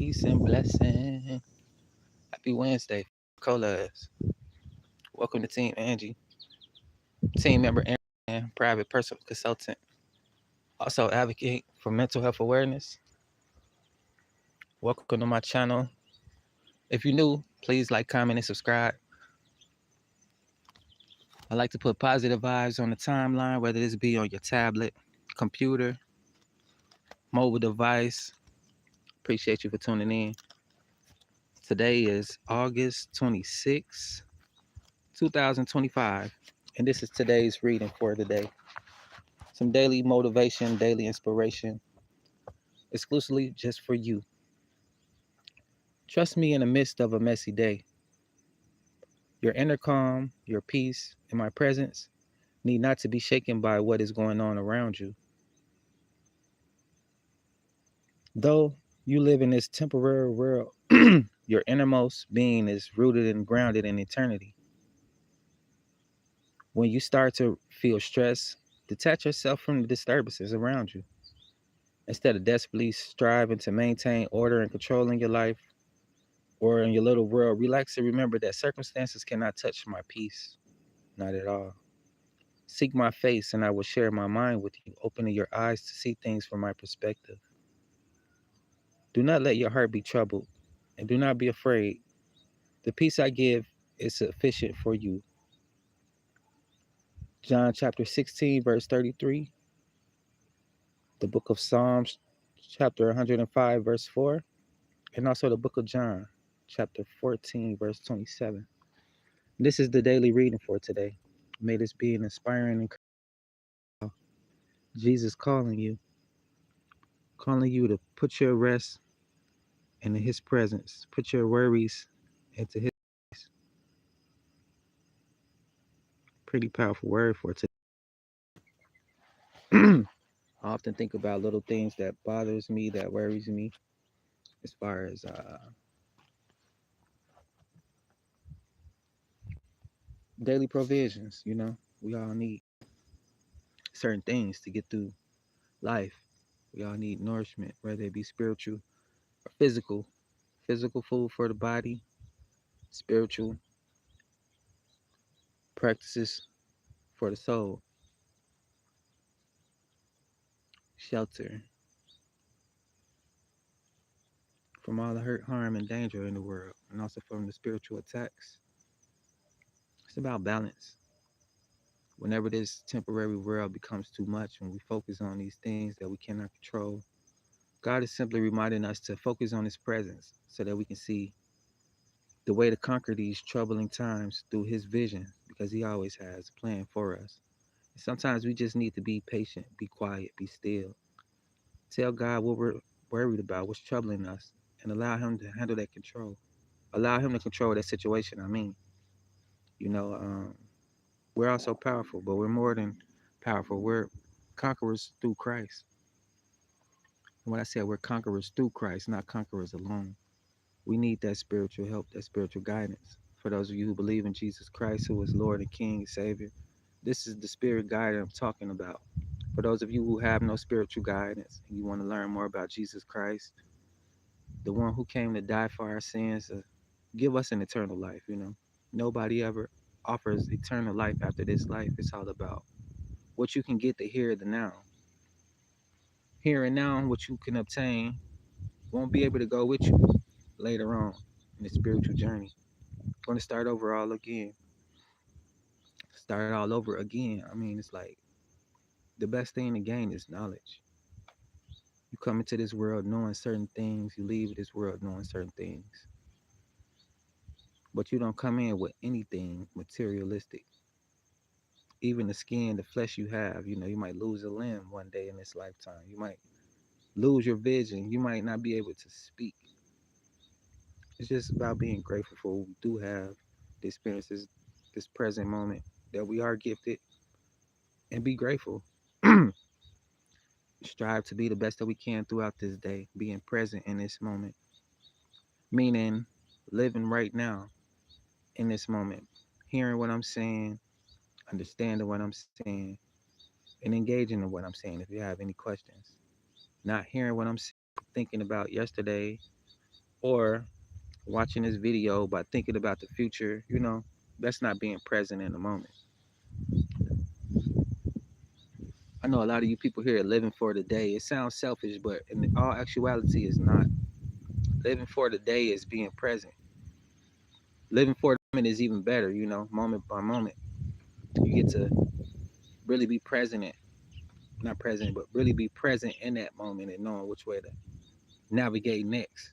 Peace and blessing. Happy Wednesday. Colas. Welcome to Team Angie. Team member and private personal consultant. Also advocate for mental health awareness. Welcome to my channel. If you're new, please like, comment, and subscribe. I like to put positive vibes on the timeline, whether this be on your tablet, computer, mobile device. Appreciate you for tuning in. Today is August 26, 2025, and this is today's reading for the day. Some daily motivation, daily inspiration, exclusively just for you. Trust me in the midst of a messy day. Your inner calm, your peace, and my presence need not to be shaken by what is going on around you. Though you live in this temporary world, your innermost being is rooted and grounded in eternity. When you start to feel stress, detach yourself from the disturbances around you. Instead of desperately striving to maintain order and control in your life or in your little world, relax and remember that circumstances cannot touch my peace. Not at all. Seek my face and I will share my mind with you, opening your eyes to see things from my perspective. Do not let your heart be troubled and do not be afraid. The peace I give is sufficient for you. John chapter 16, verse 33. The book of Psalms, chapter 105, verse 4. And also the book of John, chapter 14, verse 27. This is the daily reading for today. May this be an inspiring and Jesus calling you to put your rest into his presence, put your worries into his place. Pretty powerful word for today. I often think about little things that bothers me, that worries me, as far as daily provisions. We all need certain things to get through life. We all need nourishment, whether it be spiritual or physical. Physical food for the body, spiritual practices for the soul, shelter from all the hurt, harm, and danger in the world, and also from the spiritual attacks. It's about balance. Whenever this temporary world becomes too much, when we focus on these things that we cannot control, God is simply reminding us to focus on his presence so that we can see the way to conquer these troubling times through his vision, because he always has a plan for us. And sometimes we just need to be patient, be quiet, be still. Tell God what we're worried about, what's troubling us, and allow him to handle that control. Allow him to control that situation. You know, um, we're also powerful, but we're more than powerful. We're conquerors through Christ. And when I say we're conquerors through Christ, not conquerors alone, we need that spiritual help, that spiritual guidance. For those of you who believe in Jesus Christ, who is Lord and King and Savior, this is the spirit guide I'm talking about. For those of you who have no spiritual guidance and you want to learn more about Jesus Christ, the one who came to die for our sins, give us an eternal life. Nobody ever offers eternal life after this life. It's all about what you can get to here the now. Here and now, what you can obtain won't be able to go with you later on in the spiritual journey. Going to start over all again. Start all over again. It's like the best thing to gain is knowledge. You come into this world knowing certain things, you leave this world knowing certain things. But you don't come in with anything materialistic. Even the skin, the flesh you have, you might lose a limb one day in this lifetime. You might lose your vision. You might not be able to speak. It's just about being grateful for what we do have, the experiences, this present moment that we are gifted, and be grateful. Strive to be the best that we can throughout this day, being present in this moment, meaning living right now in this moment, hearing what I'm saying, understanding what I'm saying, and engaging in what I'm saying if you have any questions. Not hearing what I'm saying, thinking about yesterday or watching this video by thinking about the future, that's not being present in the moment. I know a lot of you people here are living for the day. It sounds selfish, but in all actuality, it's not. Living for the day is being present. Living for the moment is even better, moment by moment. You get to really be present in, not present, but really be present in that moment and knowing which way to navigate next.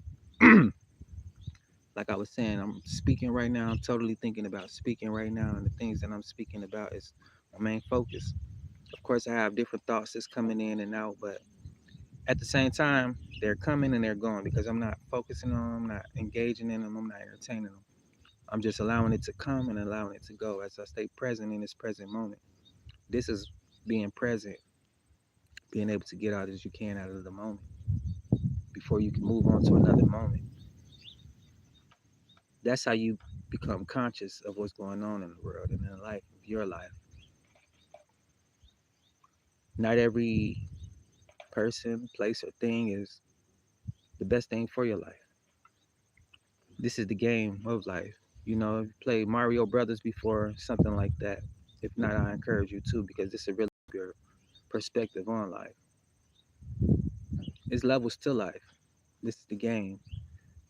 Like I was saying, I'm speaking right now. I'm totally thinking about speaking right now, and the things that I'm speaking about is my main focus. Of course, I have different thoughts that's coming in and out, but at the same time, they're coming and they're going because I'm not focusing on them, I'm not engaging in them, I'm not entertaining them. I'm just allowing it to come and allowing it to go as I stay present in this present moment. This is being present, being able to get out as you can out of the moment before you can move on to another moment. That's how you become conscious of what's going on in the world and in life, of your life. Not every person, place, or thing is the best thing for your life. This is the game of life. If you played Mario Brothers before, something like that. If not, I encourage you to because this is really your perspective on life. It's levels to life. This is the game.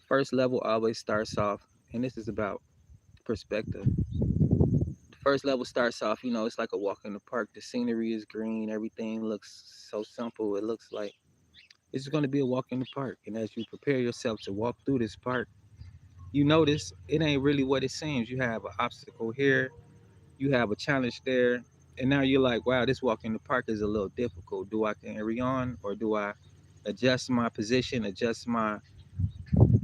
First level always starts off, and this is about perspective. The first level starts off, it's like a walk in the park. The scenery is green. Everything looks so simple. It looks like it's going to be a walk in the park. And as you prepare yourself to walk through this park, you notice it ain't really what it seems. You have an obstacle here, you have a challenge there, and now you're like, wow, this walk in the park is a little difficult. Do I carry on or do I adjust my position, adjust my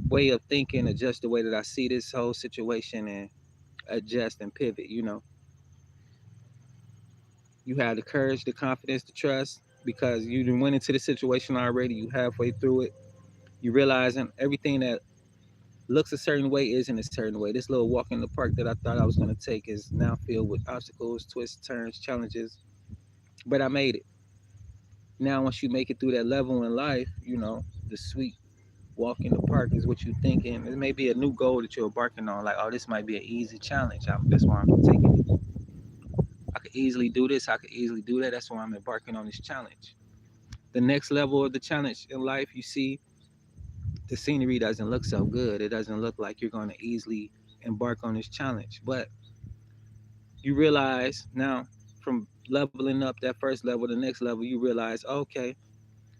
way of thinking, adjust the way that I see this whole situation and adjust and pivot? You have the courage, the confidence, the trust because you done went into the situation already. You halfway through it. You realizing everything that looks a certain way isn't a certain way. This little walk in the park that I thought I was going to take is now filled with obstacles, twists, turns, challenges. But I made it. Now, once you make it through that level in life, the sweet walk in the park is what you're thinking. It may be a new goal that you're embarking on. Like, oh, this might be an easy challenge. That's why I'm taking it. I could easily do this. I could easily do that. That's why I'm embarking on this challenge. The next level of the challenge in life, you see, the scenery doesn't look so good. It doesn't look like you're going to easily embark on this challenge. But you realize now from leveling up that first level, the next level, you realize, okay,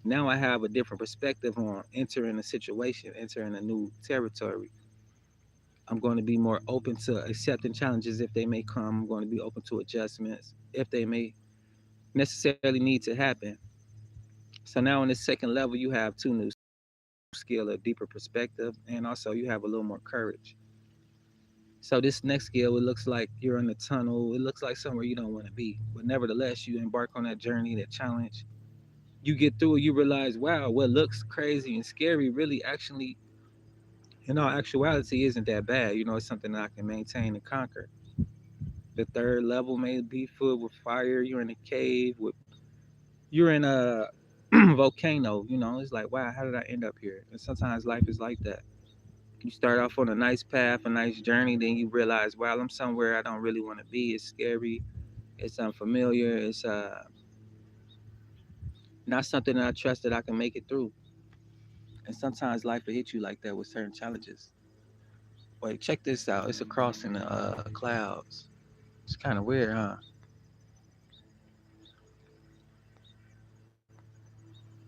now I have a different perspective on entering a situation, entering a new territory. I'm going to be more open to accepting challenges if they may come. I'm going to be open to adjustments if they may necessarily need to happen. So now on this second level, you have two new skill, a deeper perspective, and also you have a little more courage. So this next skill, it looks like you're in a tunnel. It looks like somewhere you don't want to be. But nevertheless, you embark on that journey, that challenge. You get through it, you realize, wow, what looks crazy and scary really actually, in all actuality, isn't that bad. It's something that I can maintain and conquer. The third level may be filled with fire. You're in a cave with, you're in a volcano. It's like, wow, how did I end up here? And sometimes life is like that. You start off on a nice path, a nice journey, then you realize, wow, I'm somewhere I don't really want to be. It's scary. It's unfamiliar. It's not something that I trust that I can make it through. And sometimes life will hit you like that with certain challenges. Wait, check this out. It's a cross in the clouds. It's kind of weird, huh?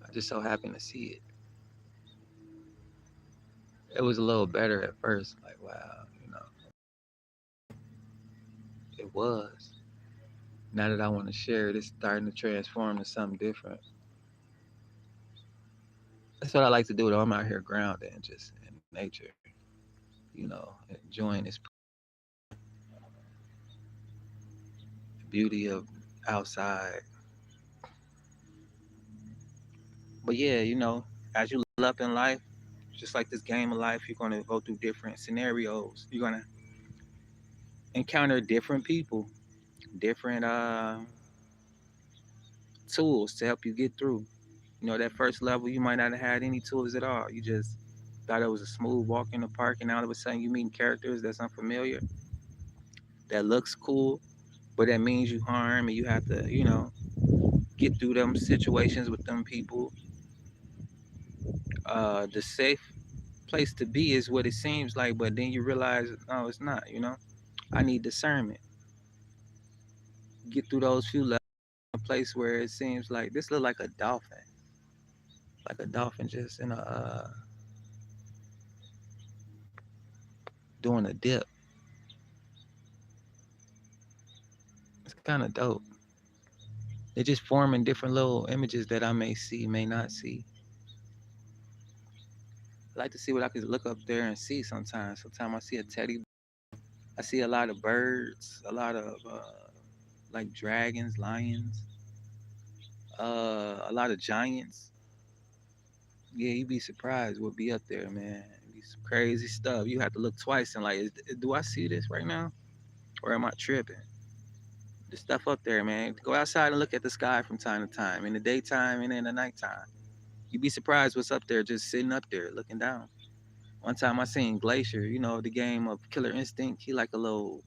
I just so happened to see it. It was a little better at first. Like, wow, it was. Now that I want to share it, it's starting to transform to something different. That's what I like to do, though. I'm out here grounded and just in nature, enjoying this beauty of outside. But yeah, as you level up in life, just like this game of life, you're going to go through different scenarios. You're going to encounter different people, different tools to help you get through. That first level, you might not have had any tools at all. You just Thought it was a smooth walk in the park, and all of a sudden you meeting characters that's unfamiliar, that looks cool, but that means you harm, and you have to, get through them situations with them people. The safe place to be is what it seems like, but then you realize, no, it's not. I need discernment. Get through those few levels, a place where it seems like this look like a dolphin just in a doing a dip. It's kind of dope. They're just forming different little images that I may see, may not see. I like to see what I could look up there and see sometimes. Sometimes I see a teddy. I see a lot of birds, a lot of like dragons, lions, a lot of giants. Yeah, you'd be surprised what be up there, man. It'd be some crazy stuff. You have to look twice and like, do I see this right now, or am I tripping? The stuff up there, man. Go outside and look at the sky from time to time, in the daytime and in the nighttime. You'd be surprised what's up there, just sitting up there looking down. One time I seen Glacier, the game of Killer Instinct. He like a little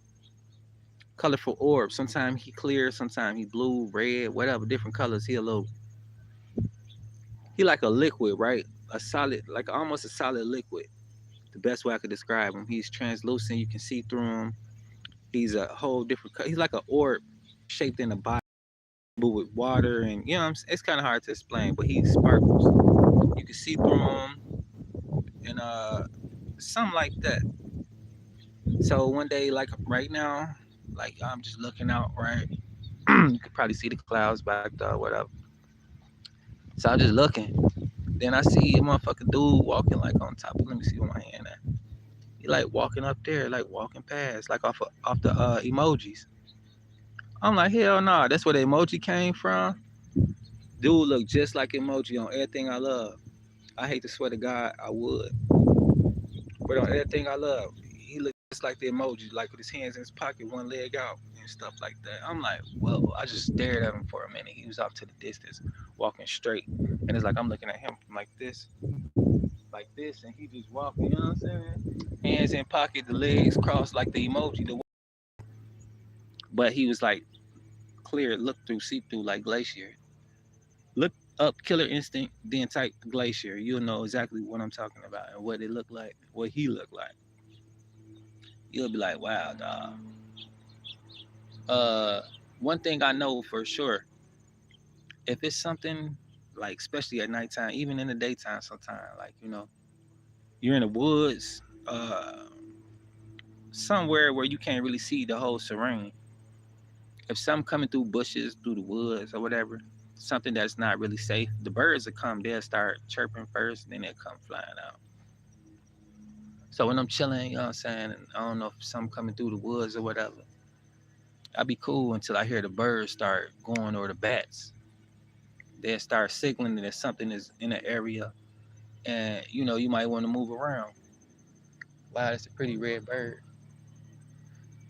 colorful orb. Sometimes he clear, sometimes he blue, red, whatever, different colors. He like a liquid, right? A solid, like almost a solid liquid. The best way I could describe him. He's translucent. You can see through him. He's a whole different. He's like an orb shaped in a body with water, and it's kind of hard to explain, but he sparkles. You can see through him, and something like that. So one day, like right now, like I'm just looking out, right? You could probably see the clouds back there, whatever. So I'm just looking. Then I see a motherfucking dude walking like on top of. Let me see where my hand at. He like walking up there, like walking past, like off the emojis. I'm like, hell no, that's where the emoji came from. Dude look just like emoji on everything I love. I hate to swear to God, I would, but on everything I love, he looked just like the emoji, like with his hands in his pocket, one leg out, and stuff like that. I'm like, whoa! I just stared at him for a minute. He was off to the distance, walking straight, and it's like I'm looking at him like this, and he just walking. You know what I'm saying? Hands in pocket, the legs crossed like the emoji. But he was like clear, look through, see through, like Glacier. Look up Killer Instinct, then type Glacier. You'll know exactly what I'm talking about and what it looked like, what he looked like. You'll be like, wow, dog. Uh, One thing I know for sure, if it's something like, especially at nighttime, even in the daytime, sometimes, like you're in the woods, somewhere where you can't really see the whole surrounding. If something coming through bushes, through the woods or whatever, something that's not really safe, the birds will come. They'll start chirping first, then they'll come flying out. So when I'm chilling, you know what I'm saying, and I don't know if something coming through the woods or whatever, I'll be cool until I hear the birds start going or the bats. They'll start signaling that something is in the area, and you might want to move around. Wow, that's a pretty red bird.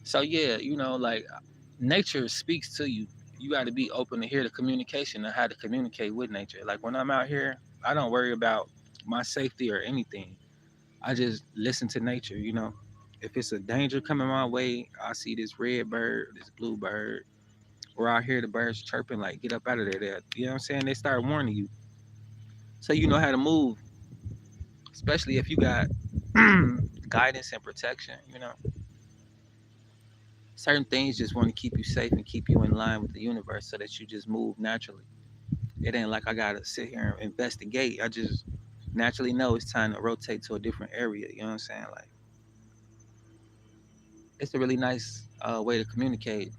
So yeah, like nature speaks to you. You got to be open to hear the communication and how to communicate with nature. Like when I'm out here, I don't worry about my safety or anything. I just listen to nature. If it's a danger coming my way, I see this red bird, this blue bird, or I hear the birds chirping, like, get up out of there. You know what I'm saying? They start warning you. So you know how to move, especially if you got guidance and protection. Certain things just want to keep you safe and keep you in line with the universe so that you just move naturally. It ain't like I gotta sit here and investigate. I just naturally know it's time to rotate to a different area. You know what I'm saying? Like it's a really nice way to communicate.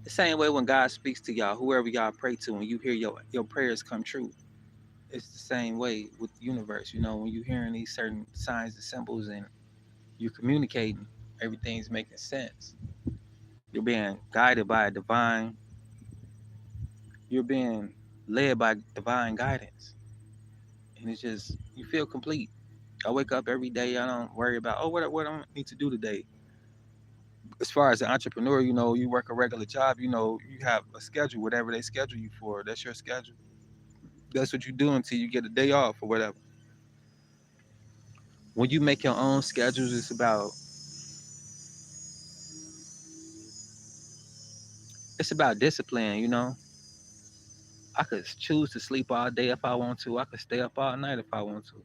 The same way when God speaks to y'all, whoever y'all pray to, when you hear your prayers come true, it's the same way with the universe. When you're hearing these certain signs and symbols and you're communicating, everything's making sense. You're being guided by a divine. You're being led by divine guidance, and it's just you feel complete. I wake up every day. I don't worry about what I need to do today. As far as an entrepreneur, you work a regular job. You have a schedule, whatever they schedule you for. That's your schedule. That's what you do until you get a day off or whatever. When you make your own schedules, it's about discipline, you know. I could choose to sleep all day if I want to. I could stay up all night if I want to.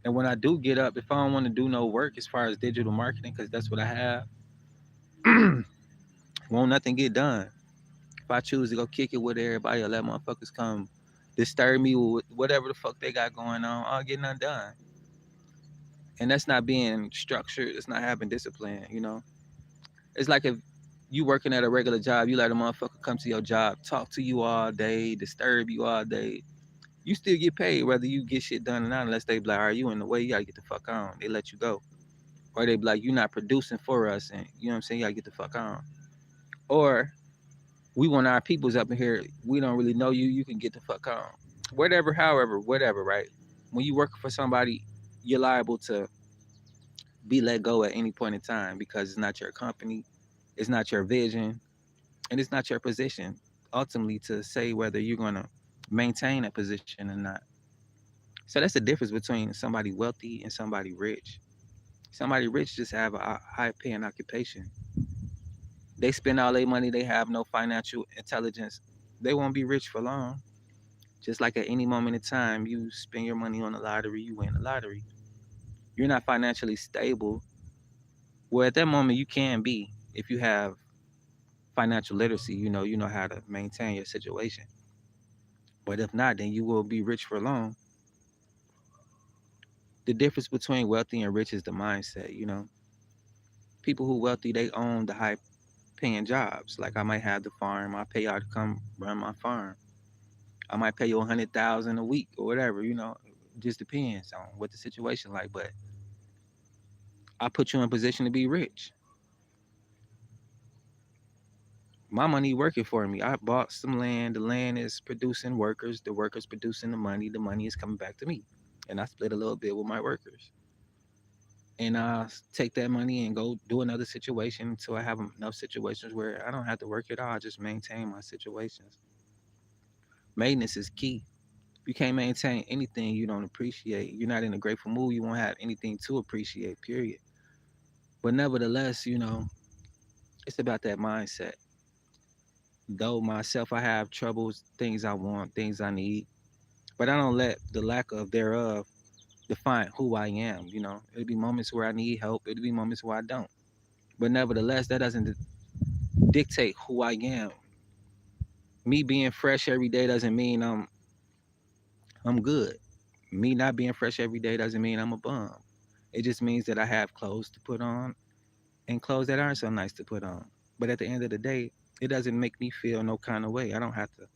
And when I do get up, if I don't want to do no work as far as digital marketing, because that's what I have, won't nothing get done. If I choose to go kick it with everybody or let motherfuckers come disturb me with whatever the fuck they got going on, I'll get nothing done. And that's not being structured. It's not having discipline, you know. It's like if you working at a regular job, you let a motherfucker come to your job, talk to you all day, disturb you all day. You still get paid whether you get shit done or not, unless they be like, are you in the way? You gotta get the fuck on. They let you go. Or they be like, you're not producing for us, and you know what I'm saying? You gotta get the fuck on. Or we want our peoples up in here. We don't really know you. You can get the fuck on. Whatever, however, whatever, right? When you work for somebody, you're liable to be let go at any point in time because it's not your company, it's not your vision, and it's not your position ultimately to say whether you're gonna maintain a position or not. So that's the difference between somebody wealthy and somebody rich. Somebody rich just have a high paying occupation. They spend all their money, they have no financial intelligence. They won't be rich for long. Just like at any moment in time, you spend your money on the lottery, you win the lottery. You're not financially stable. Well, at that moment, you can be if you have financial literacy. You know how to maintain your situation. But if not, then you will be rich for long. The difference between wealthy and rich is the mindset. People who wealthy, they own the high paying jobs. Like I might have the farm, I pay y'all to come run my farm. I might pay you 100,000 a week or whatever. It just depends on what the situation like. But I put you in position to be rich. My money working for me. I bought some land. The land is producing workers. The workers producing the money. The money is coming back to me, and I split a little bit with my workers. And I take that money and go do another situation until I have enough situations where I don't have to work at all. I just maintain my situations. Maintenance is key. If you can't maintain anything you don't appreciate, you're not in a grateful mood, you won't have anything to appreciate, period. But nevertheless, it's about that mindset. Though myself, I have troubles, things I want, things I need, but I don't let the lack of thereof define who I am. It'll be moments where I need help, it'll be moments where I don't. But nevertheless, that doesn't dictate who I am. Me being fresh every day doesn't mean I'm good. Me not being fresh every day doesn't mean I'm a bum. It just means that I have clothes to put on and clothes that aren't so nice to put on. But at the end of the day, it doesn't make me feel no kind of way. I don't have to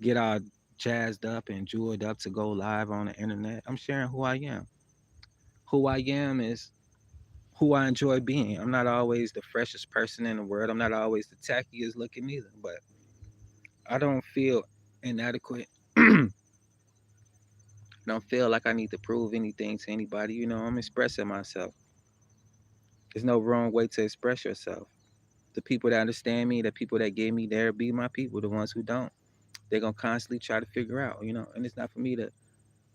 get all jazzed up and jeweled up to go live on the internet. I'm sharing who I am. Who I am is who I enjoy being. I'm not always the freshest person in the world. I'm not always the tackiest looking either, but I don't feel inadequate. Don't feel like I need to prove anything to anybody. I'm expressing myself. There's no wrong way to express yourself. The people that understand me, the people that get me there, be my people. The ones who don't, they're gonna constantly try to figure out. And it's not for me to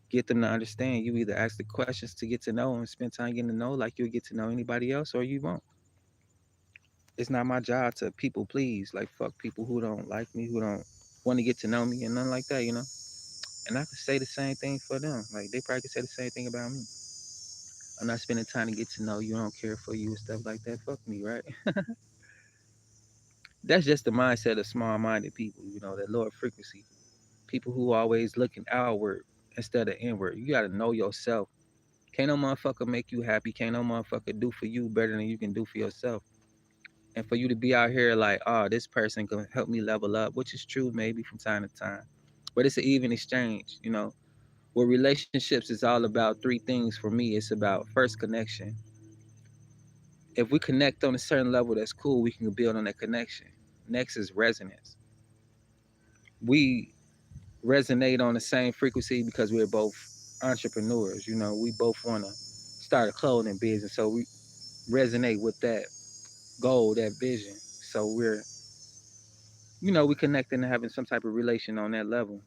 get them to understand. You either ask the questions to get to know and spend time getting to know like you'll get to know anybody else, or you won't. It's not my job to people please. Like fuck people who don't like me, who don't want to get to know me, and nothing like that. And I could say the same thing for them. Like they probably could say the same thing about me. I'm not spending time to get to know you. I don't care for you and stuff like that. Fuck me, right? That's just the mindset of small-minded people. That lower frequency people who always looking outward instead of inward. You gotta know yourself. Can't no motherfucker make you happy. Can't no motherfucker do for you better than you can do for yourself. And for you to be out here like, oh, this person can help me level up, which is true maybe from time to time. But it's an even exchange. Well, relationships is all about three things for me. It's about first connection. If we connect on a certain level, that's cool. We can build on that connection. Next is resonance. We resonate on the same frequency because we're both entrepreneurs. We both want to start a clothing business, so we resonate with that goal, that vision. So we connecting and having some type of relation on that level.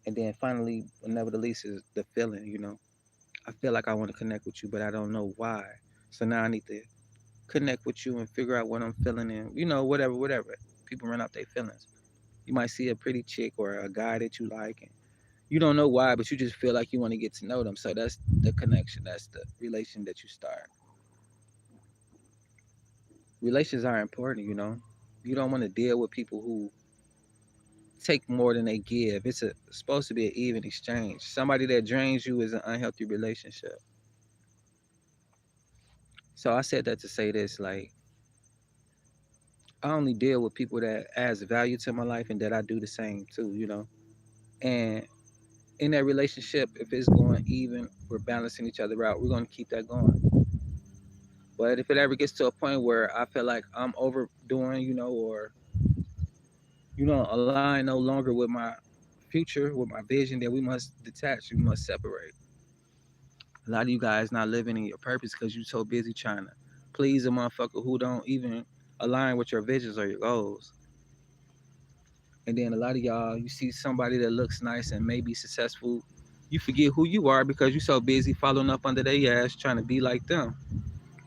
And then finally, but never the least, is the feeling. I feel like I want to connect with you, but I don't know why. So now I need to connect with you and figure out what I'm feeling and whatever. People run out their feelings. You might see a pretty chick or a guy that you like and you don't know why, but you just feel like you want to get to know them. So that's the connection. That's the relation that you start. Relations are important. You don't want to deal with people who take more than they give. It's supposed to be an even exchange. Somebody that drains you is an unhealthy relationship. So I said that to say this, like, I only deal with people that adds value to my life and that I do the same too. And in that relationship, if it's going even, we're balancing each other out. We're going to keep that going. But if it ever gets to a point where I feel like I'm overdoing, or align no longer with my future, with my vision, then we must detach. We must separate. A lot of you guys not living in your purpose because you're so busy trying to please a motherfucker who don't even align with your visions or your goals. And then a lot of y'all, you see somebody that looks nice and may be successful, you forget who you are because you're so busy following up under their ass trying to be like them,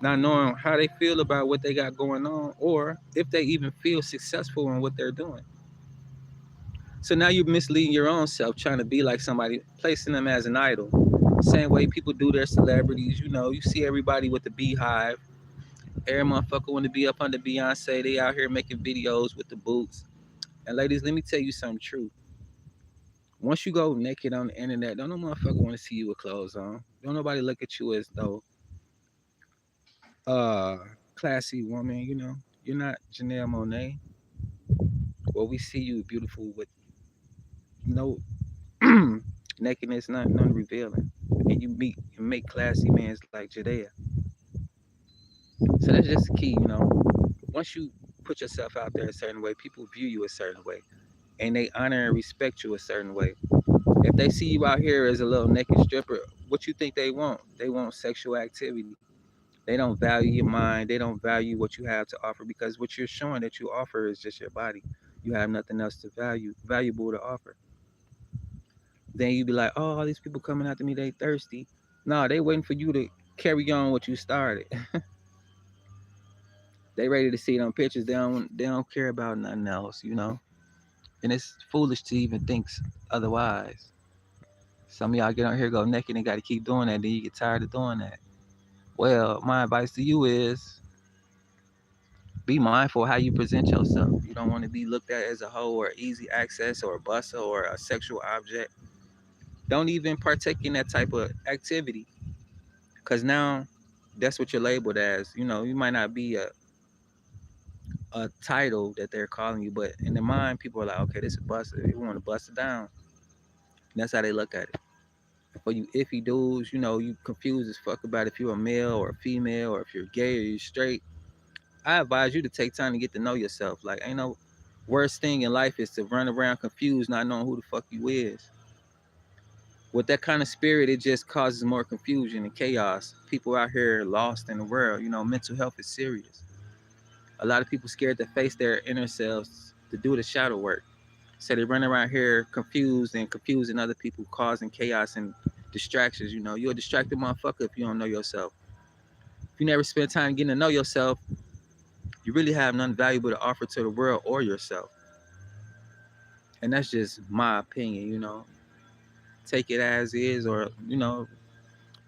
not knowing how they feel about what they got going on or if they even feel successful in what they're doing. So now you're misleading your own self, trying to be like somebody, placing them as an idol. Same way people do their celebrities. You see everybody with the beehive. Every motherfucker want to be up under Beyonce. They out here making videos with the boots. And ladies, let me tell you something true. Once you go naked on the internet, don't no motherfucker want to see you with clothes on. Don't nobody look at you as though uh classy woman. You're not Janelle Monae. Well, we see you beautiful with no nakedness, none revealing, and you meet and make classy mans like Judea. So that's just the key. Once you put yourself out there a certain way, people view you a certain way, and they honor and respect you a certain way. If they see you out here as a little naked stripper, what you think they want? They want sexual activity. They don't value your mind. They don't value what you have to offer because what you're showing that you offer is just your body. You have nothing else to valuable to offer. Then you be like, oh, all these people coming after me, they thirsty. No, they waiting for you to carry on what you started. They ready to see them pictures. They don't care about nothing else. And it's foolish to even think otherwise. Some of y'all get on here, go naked, and got to keep doing that. Then you get tired of doing that. Well, my advice to you is be mindful how you present yourself. You don't want to be looked at as a hoe or easy access or a buster or a sexual object. Don't even partake in that type of activity because now that's what you're labeled as. You might not be a title that they're calling you, but in their mind, people are like, okay, this is a buster. You want to bust it down. And that's how they look at it. For you iffy dudes, you confused as fuck about if you're a male or a female or if you're gay or you're straight. I advise you to take time to get to know yourself. Like, ain't no worst thing in life is to run around confused, not knowing who the fuck you is. With that kind of spirit, it just causes more confusion and chaos. People out here lost in the world. Mental health is serious. A lot of people scared to face their inner selves to do the shadow work. So they run around here confused and confusing other people, causing chaos and distractions. You're a distracted motherfucker if you don't know yourself. If you never spend time getting to know yourself, you really have nothing valuable to offer to the world or yourself. And that's just my opinion. Take it as is or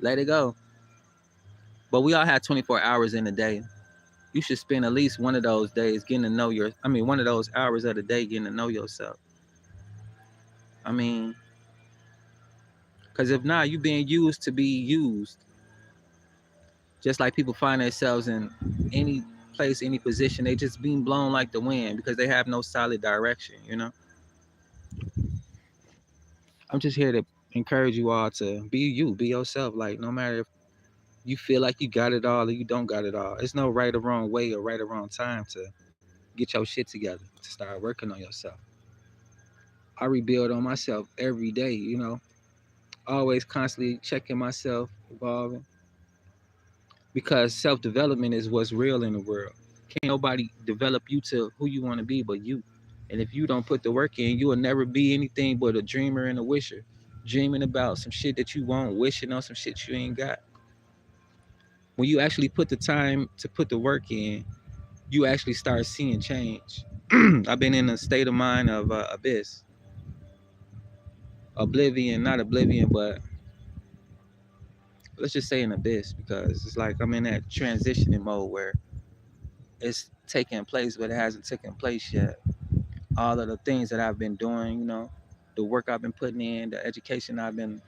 let it go. But we all have 24 hours in a day. You should spend at least one of those days getting to know one of those hours of the day getting to know yourself. I mean, because if not, you being used to be used. Just like people find themselves in any place, any position, they just being blown like the wind because they have no solid direction. I'm just here to encourage you all to be you, be yourself. Like, no matter if you feel like you got it all or you don't got it all, there's no right or wrong way or right or wrong time to get your shit together, to start working on yourself. I rebuild on myself every day. Always constantly checking myself, evolving. Because self-development is what's real in the world. Can't nobody develop you to who you want to be but you. And if you don't put the work in, you will never be anything but a dreamer and a wisher. dreaming about some shit that you want, wishing on some shit you ain't got. When you actually put the time to put the work in, you actually start seeing change. I've been in a state of mind of abyss, oblivion, not oblivion, but let's just say an abyss, because it's like I'm in that transitioning mode where it's taking place, but it hasn't taken place yet. All of the things that I've been doing, the work I've been putting in, the education I've been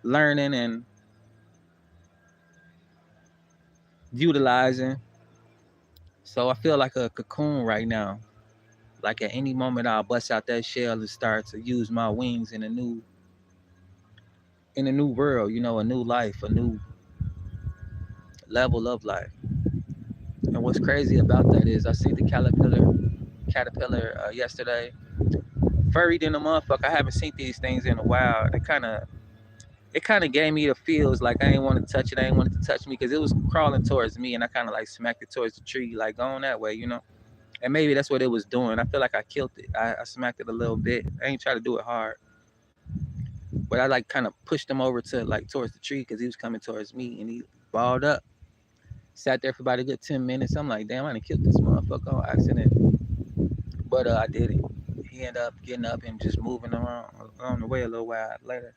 learning and utilizing. So I feel like a cocoon right now. Like at any moment I'll bust out that shell and start to use my wings in a new world, a new life, a new level of life. And what's crazy about that is I seen the caterpillar yesterday. Furry than a motherfucker. I haven't seen these things in a while. It kind of gave me the feels like I ain't want to touch it. I ain't want it to touch me because it was crawling towards me, and I kind of like smacked it towards the tree, like going that way. And maybe that's what it was doing. I feel like I killed it. I smacked it a little bit. I ain't try to do it hard, but I like kind of pushed him over to like towards the tree because he was coming towards me, and he balled up. Sat there for about a good 10 minutes. I'm like, damn, I done killed this motherfucker on accident, but I did it. He ended up getting up and just moving around on the way a little while later.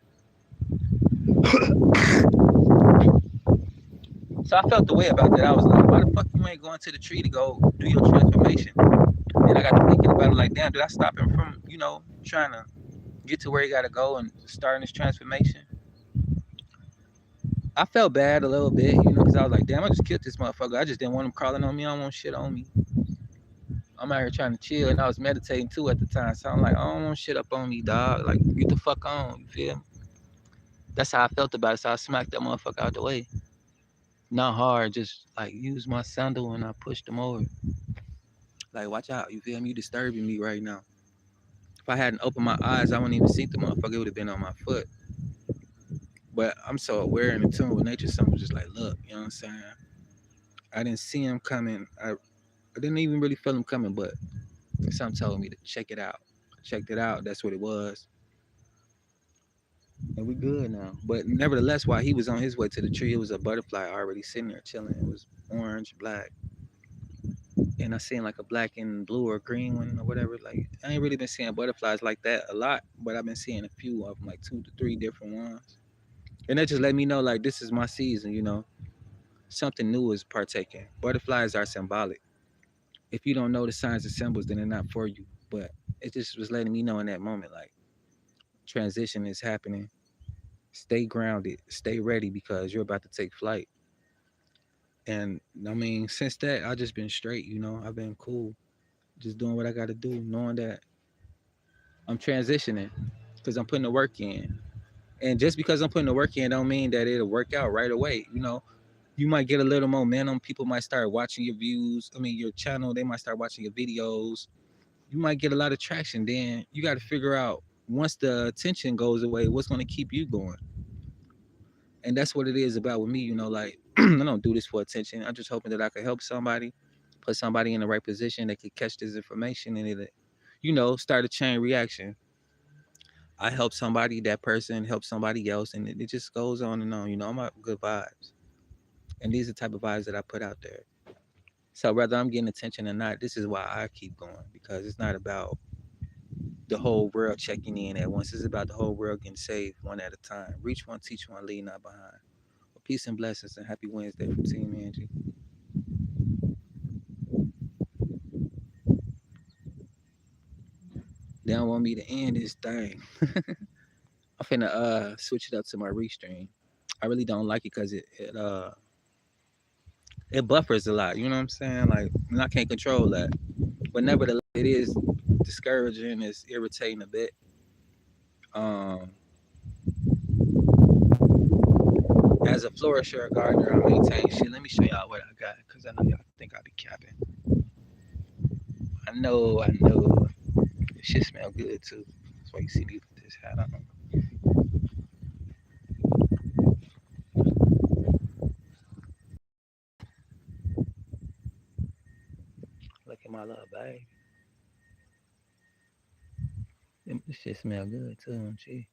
So I felt the way about that. I was like, why the fuck you ain't going to the tree to go do your transformation? And I got to thinking about it like, damn, did I stop him from, trying to get to where he got to go and starting his transformation? I felt bad a little bit, because I was like, damn, I just killed this motherfucker. I just didn't want him crawling on me. I don't want shit on me. I'm out here trying to chill, and I was meditating too at the time. So I'm like, I don't want shit up on me, dog. Like, get the fuck on. You feel me? That's how I felt about it. So I smacked that motherfucker out the way. Not hard, just like use my sandal and I pushed him over. Like, watch out, you feel me? You disturbing me right now. If I hadn't opened my eyes, I wouldn't even see the motherfucker. It would have been on my foot. But I'm so aware and in tune with nature, something was just like, look, you know what I'm saying? I didn't see him coming. I didn't even really feel him coming, but something told me to check it out. I checked it out. That's what it was. And we good now. But nevertheless, while he was on his way to the tree, it was a butterfly already sitting there chilling. It was orange, black. And I seen like a black and blue or green one or whatever. Like, I ain't really been seeing butterflies like that a lot, but I've been seeing a few of them, like 2 to 3 different ones. And that just let me know, like, this is my season. Something new is partaking. Butterflies are symbolic. If you don't know the signs and symbols, then they're not for you. But it just was letting me know in that moment, like, transition is happening. Stay grounded, stay ready because you're about to take flight. And I mean, since that, I just been straight. I've been cool, just doing what I got to do, knowing that I'm transitioning because I'm putting the work in. And just because I'm putting the work in, don't mean that it'll work out right away. You might get a little momentum. People might start watching your views. I mean, your channel. They might start watching your videos. You might get a lot of traction. Then you got to figure out once the attention goes away, what's going to keep you going. And that's what it is about with me. Like I don't do this for attention. I'm just hoping that I could help somebody, put somebody in the right position that could catch this information and it, start a chain reaction. I help somebody, that person helps somebody else, and it just goes on and on. I'm about good vibes. And these are the type of vibes that I put out there. So whether I'm getting attention or not, this is why I keep going, because it's not about the whole world checking in at once. It's about the whole world getting saved one at a time. Reach one, teach one, lead not behind. Well, peace and blessings and happy Wednesday from Team Angie. They don't want me to end this thing. I'm finna switch it up to my restream. I really don't like it because it buffers a lot. You know what I'm saying? Like, and I can't control that. But nevertheless, it is discouraging. It's irritating a bit. Um, as a flourisher, a gardener, I maintain shit. Let me show y'all what I got, because I know y'all think I be capping. I know. This shit smell good too. That's why you see me with this hat on. Look at my little baby. This shit smell good too, gee.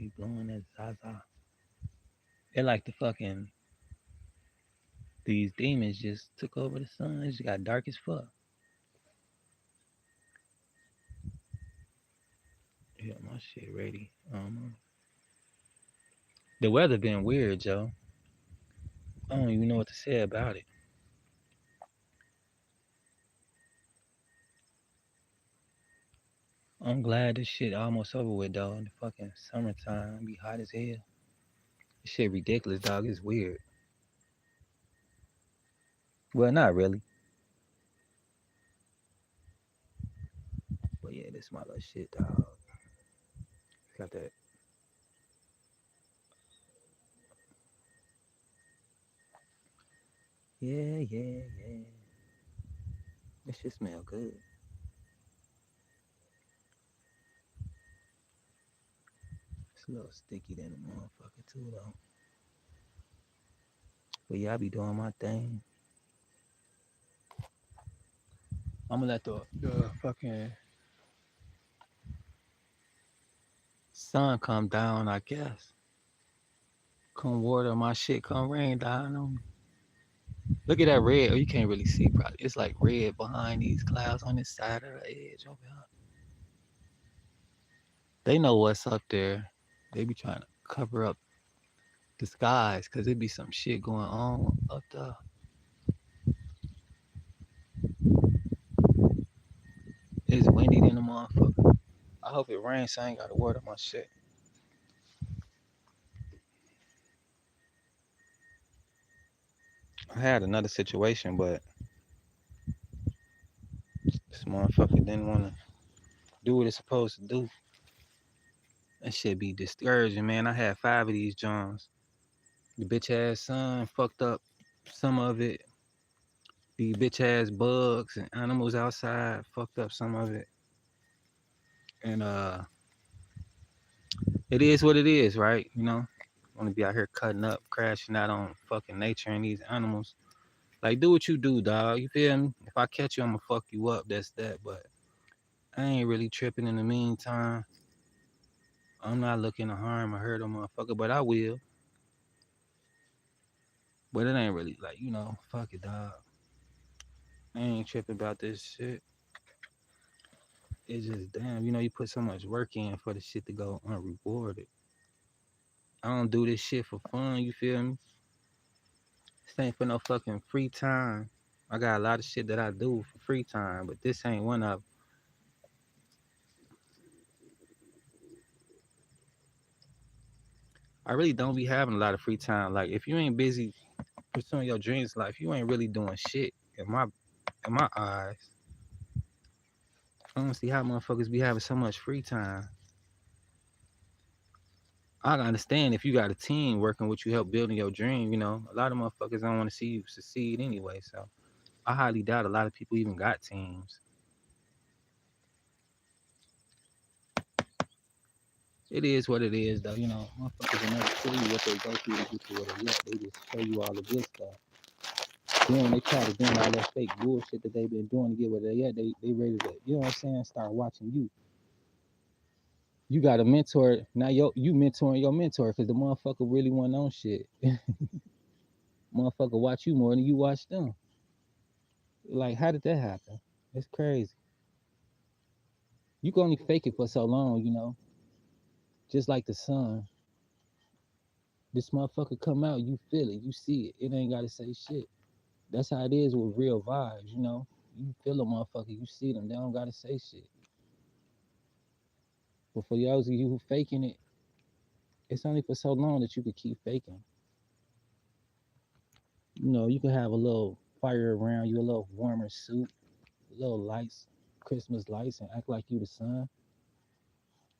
be blowing that Zaza. They're like the fucking these demons just took over the sun. It just got dark as fuck. Yeah, my shit ready. The weather been weird, Joe. I don't even know what to say about it. I'm glad this shit almost over with, though. In the fucking summertime, be hot as hell. This shit ridiculous, dog. It's weird. Well, not really. But yeah, this my little shit, dog. Got that. Yeah, yeah, yeah. This shit smell good. It's a little sticky than a motherfucker too, though. But yeah, I be doing my thing. I'm gonna let the fucking sun come down, I guess. Come water my shit, come rain down on me. Look at that red. Oh, you can't really see, probably. It's like red behind these clouds on this side of the edge over here. They know what's up there. They be trying to cover up the skies because there be some shit going on up there. It's windy than a motherfucker. I hope it rains so I ain't gotta water my shit. I had another situation, but this motherfucker didn't want to do what it's supposed to do. That shit be discouraging, man. I had 5 of these Johns. The bitch ass sun fucked up some of it. The bitch ass bugs and animals outside fucked up some of it. And it is what it is, right? You know, want to be out here cutting up, crashing out on fucking nature and these animals. Like, do what you do, dog. You feel me? If I catch you, I'm gonna fuck you up. That's that. But I ain't really tripping in the meantime. I'm not looking to harm or hurt a motherfucker, but I will. But it ain't really like, fuck it, dog. I ain't tripping about this shit. It's just damn, you put so much work in for the shit to go unrewarded. I don't do this shit for fun, you feel me? This ain't for no fucking free time. I got a lot of shit that I do for free time, but this ain't one of them. I really don't be having a lot of free time. Like if you ain't busy pursuing your dreams life, you ain't really doing shit in my eyes. I don't see how motherfuckers be having so much free time. I can understand if you got a team working with you, help building your dream. A lot of motherfuckers don't want to see you succeed anyway. So I highly doubt a lot of people even got teams. It is what it is, though. Motherfuckers will never tell you what they go through to get to where they at. They just show you all the good stuff. Then they try to do all that fake bullshit that they've been doing to get where they at. They ready to, what I'm saying, start watching you. You got a mentor now. You mentoring your mentor because the motherfucker really went on shit. Motherfucker watch you more than you watch them. Like, how did that happen? It's crazy. You can only fake it for so long, Just like the sun. This motherfucker come out, you feel it, you see it. It ain't gotta say shit. That's how it is with real vibes. You feel a motherfucker, you see them, they don't gotta say shit. But for those of you who faking it, it's only for so long that you could keep faking. You can have a little fire around you, a little warmer suit, a little lights, Christmas lights, and act like you the sun.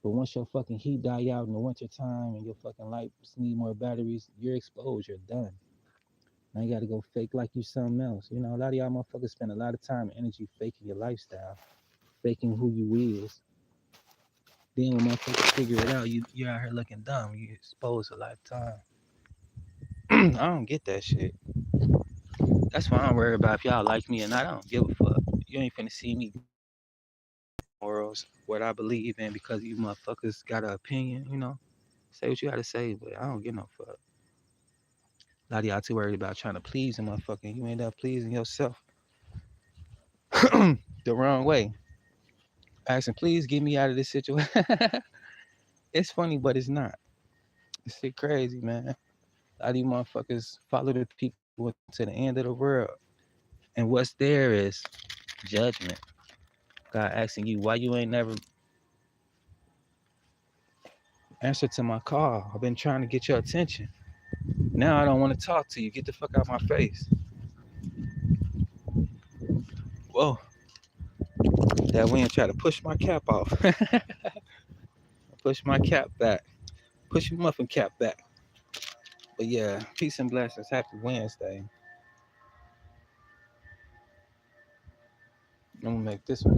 But once your fucking heat die out in the winter time and your fucking lights need more batteries, you're exposed, you're done. Now you gotta go fake like you something else. A lot of y'all motherfuckers spend a lot of time and energy faking your lifestyle, faking who you is. Then when motherfuckers figure it out, you're out here looking dumb. You exposed a lifetime. I don't get that shit. That's why I'm worried about if y'all like me or not. I don't give a fuck. You ain't finna see me morals, what I believe in because you motherfuckers got an opinion. Say what you gotta say, but I don't get no fuck. A lot of y'all too worried about trying to please a motherfucker. You end up pleasing yourself the wrong way. Asking, please get me out of this situation. It's funny, but it's not. This shit crazy, man. A lot of you motherfuckers follow the people to the end of the world. And what's there is judgment. God asking you why you ain't never answered to my call. I've been trying to get your attention. Now I don't want to talk to you. Get the fuck out my face. Whoa. That wind tried to push my cap off. Push my cap back. Push your muffin cap back. But yeah, peace and blessings. Happy Wednesday. I'm gonna make this one.